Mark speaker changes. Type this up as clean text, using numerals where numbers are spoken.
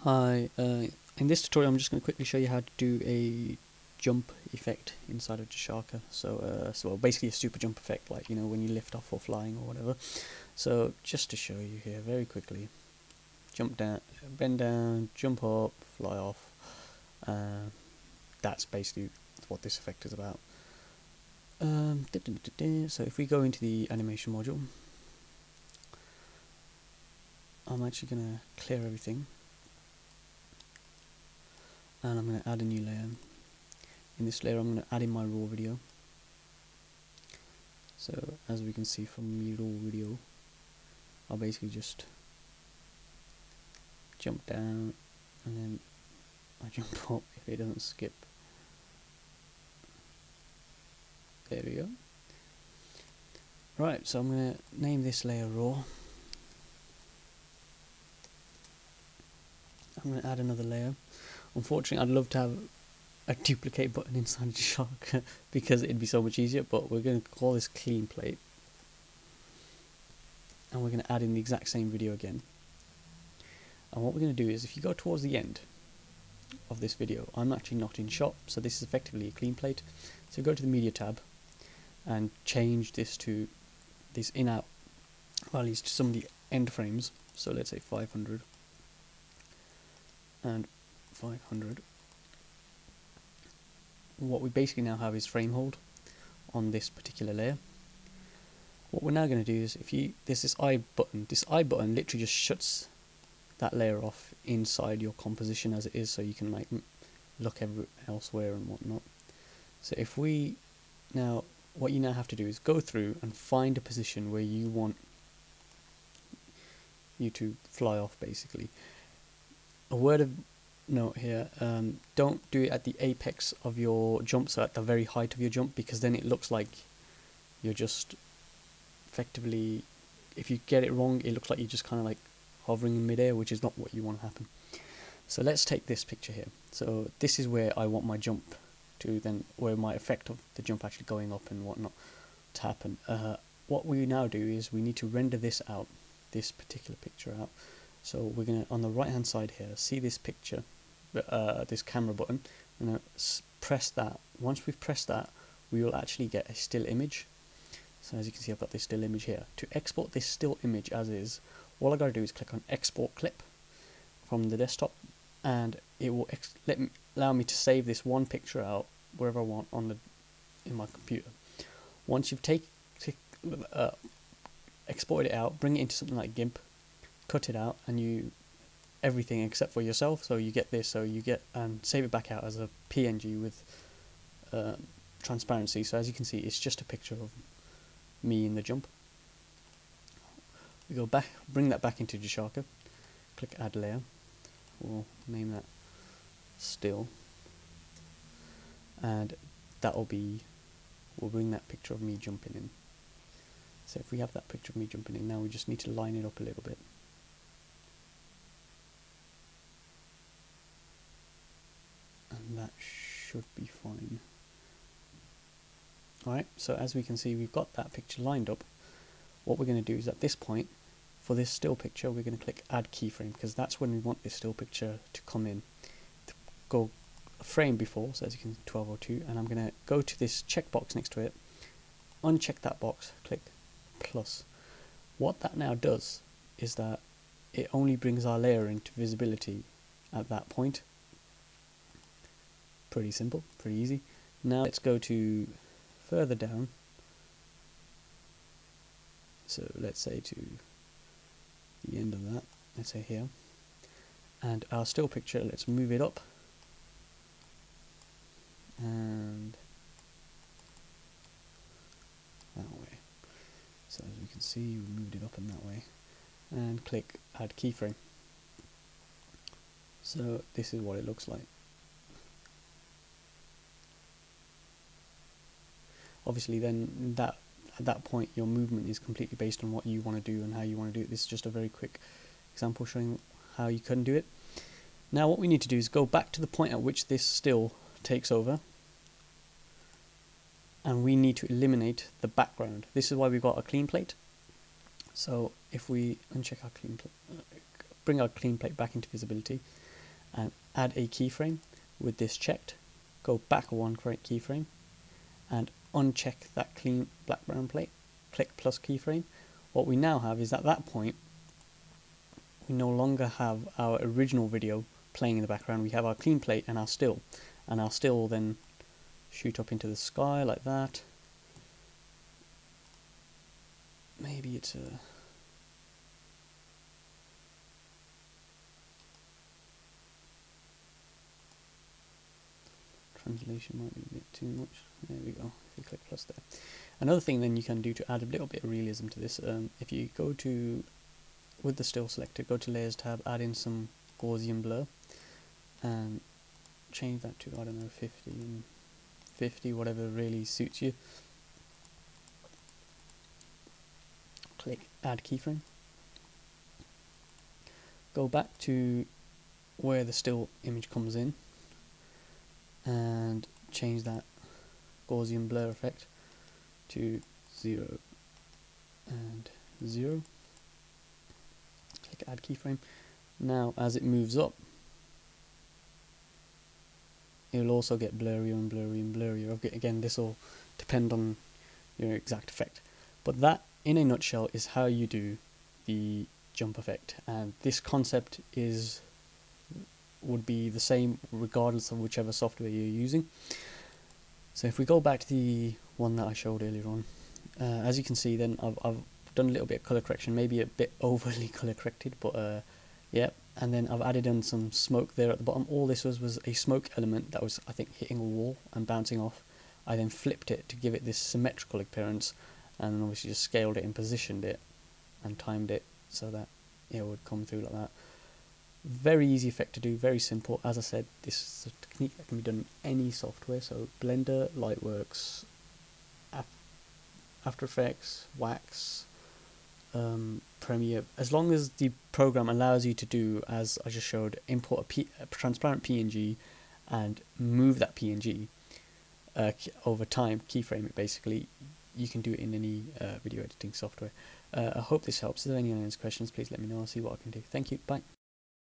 Speaker 1: Hi, in this tutorial I'm just going to quickly show you how to do a jump effect inside of Jahshaka. So basically a super jump effect, like when you lift off or flying or whatever. So just to show you here very quickly, jump down, bend down, jump up, fly off. That's basically what this effect is about. So if we go into the animation module, I'm actually going to clear everything. And I'm going to add a new layer. In this layer I'm going to add in my raw video. So as we can see from the raw video, I'll basically just jump down and then I jump up if it doesn't skip. There we go. Right, so I'm going to name this layer raw. I'm going to add another layer. Unfortunately I'd love to have a duplicate button inside Jahshaka because it'd be so much easier, but we're going to call this clean plate and we're going to add in the exact same video again. And what we're going to do is, if you go towards the end of this video, I'm actually not in shot, so this is effectively a clean plate. So go to the media tab and change this to these in-out values to some of the end frames. So let's say 500 and 500. What we basically now have is frame hold on this particular layer. What we're now going to do is, there's this I button. This I button literally just shuts that layer off inside your composition as it is, so you can like look elsewhere and whatnot. So if we now, what you now have to do is go through and find a position where you want you to fly off. Basically, a word of note here: don't do it at the apex of your jump, so at the very height of your jump, because then it looks like you're just effectively, if you get it wrong, it looks like you're just kind of like hovering in midair, which is not what you want to happen. So let's take this picture here. So this is where I want my jump to, then where my effect of the jump actually going up and whatnot to happen. What we now do is we need to render this out, this particular picture out. So we're going to, on the right hand side here, see this picture, this camera button. We're going to press that. Once we've pressed that, we will actually get a still image. So as you can see, I've got this still image here. To export this still image as is, all I got to do is click on export clip from the desktop, and it will allow me to save this one picture out wherever I want in my computer. Once you've exported it out, bring it into something like GIMP, cut it out, and everything except for yourself. So you get this. So you get and save it back out as a PNG with transparency. So as you can see, it's just a picture of me in the jump. We go back, bring that back into Jahshaka, click add layer, we'll name that still, and that'll be, we'll bring that picture of me jumping in. So if we have that picture of me jumping in, now we just need to line it up a little bit. And that should be fine. Alright, so as we can see, we've got that picture lined up. What we're going to do is, at this point, for this still picture, we're going to click add keyframe, because that's when we want this still picture to come in. To go a frame before, so as you can see, 1202, and I'm going to go to this checkbox next to it, uncheck that box, click plus. What that now does is that it only brings our layer into visibility at that point. Pretty simple, pretty easy. Now let's go to further down. So let's say to the end of that, let's say here, and our still picture, let's move it up, and that way. So as we can see, we moved it up in that way, and click add keyframe. So this is what it looks like. Obviously then at that point your movement is completely based on what you want to do and how you want to do it. This is just a very quick example showing how you can do it. Now what we need to do is go back to the point at which this still takes over, and we need to eliminate the background. This is why we've got a clean plate. So if we uncheck our clean plate, bring our clean plate back into visibility, and add a keyframe with this checked, go back one keyframe and uncheck that clean background plate, click plus keyframe. What we now have is at that point we no longer have our original video playing in the background. We have our clean plate and our still will then shoot up into the sky like that. Maybe it's a translation might be a bit too much. There we go. If you click plus there. Another thing then you can do to add a little bit of realism to this, if you go to, with the still selected, go to layers tab, add in some Gaussian blur and change that to, I don't know, 50 and 50, whatever really suits you. Click add keyframe. Go back to where the still image comes in and change that Gaussian blur effect to 0 and 0. Click add keyframe. Now as it moves up, it will also get blurrier and blurrier and blurrier. Again, this will depend on your exact effect, but that in a nutshell is how you do the jump effect, and this concept would be the same regardless of whichever software you're using. So if we go back to the one that I showed earlier on, as you can see then I've done a little bit of color correction, maybe a bit overly color corrected, but yeah, and then I've added in some smoke there at the bottom. All this was a smoke element that was, I think, hitting a wall and bouncing off. I then flipped it to give it this symmetrical appearance, and then obviously just scaled it and positioned it and timed it so that it would come through like that. Very easy effect to do, very simple. As I said, this is a technique that can be done in any software, so Blender, Lightworks, After Effects, Wax, Premiere. As long as the program allows you to do, as I just showed, import a transparent PNG and move that PNG over time, keyframe it basically, you can do it in any video editing software. I hope this helps. If there are any questions, please let me know. I'll see what I can do. Thank you. Bye.